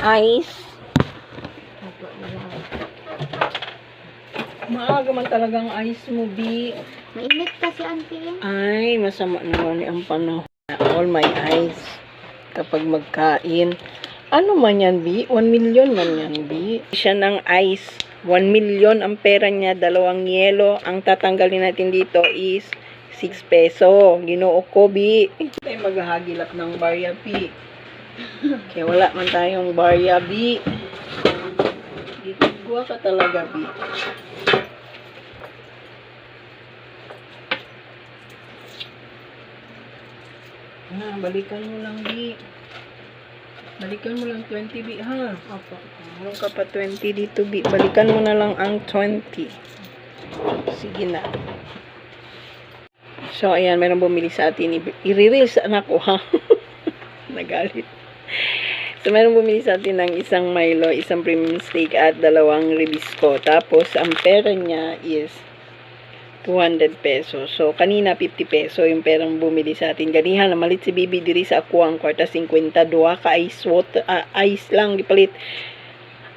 ice. Maaga man talagang ice mo, B. Mainit kasi, auntie. Ay, masama naman ang panahon. All my ice. Kapag magkain. Ano man yan, B? 1 million man yan, B. Siya ng ice. 1 million ang pera niya, 2 yelo. Ang tatanggalin natin dito is 6 peso. Ginoo ko, B. Tayo maghahagilap ng barya, B. Kaya wala man tayong barya, B. Gigwa ka talaga, B. Balikan mo lang, B. Balikan mo lang 20, B, ha? Opo. Meron ka pa 20 dito, B. Balikan mo na lang ang 20. Sige na. So, ayan, meron bumili sa atin. I-reels anak ko, ha? Nagalit. So, meron bumili sa atin ng isang Milo, isang premium steak at 2 Ribisco. Tapos, ang pera niya is 200 pesos. So, kanina 50 peso yung perang bumili sa atin. Ganihan, namalit si Bibi diri sa ako ang kwarta 52 ka ice water, ice lang gipalit.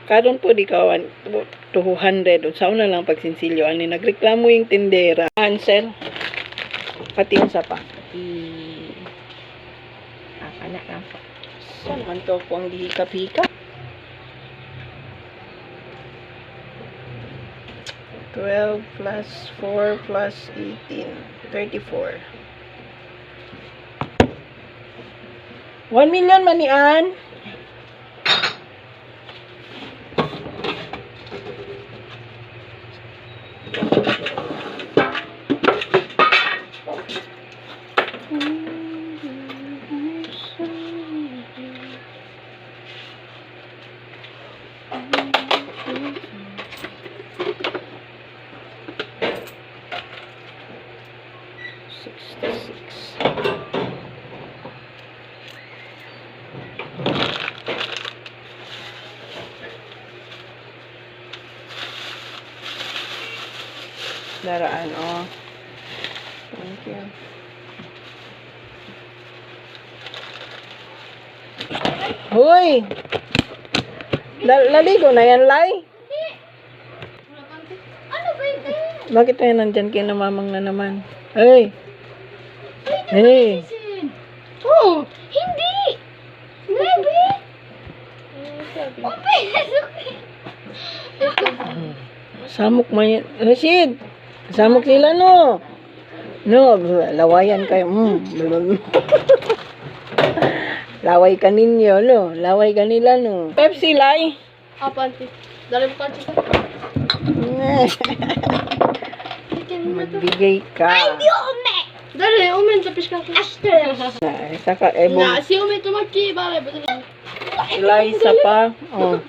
Karon po di kawan 200. Saan na lang pagsinsilyo. Ani nagreklamo yung tindera. Answer. Pati yung sapa. Anak lang po. Saan man to po ang dihikap-hikap? 12 plus 4 plus 18. 34. 1 million manian. Daraan, oh. Thank you. Hoy! Laligo na yan, Lai? Ano ba ito? Bakit tayo nandyan kayo namamang na naman? Hey! Hey! Oh, hindi! Baby! Open! Samok man yan. Rashid! Samok sila, no? No, lawayan kayo. Laway ka ninyo, no? Laway ka nila, no? Pepsi, Lai? Apa, auntie? Dali mo ka, chika. Magbigay ka. Di ume! Dali, ume, tapos ka. Ashter! Saka, Na, si ume tumaki, bale. Sila isa pa. Oh.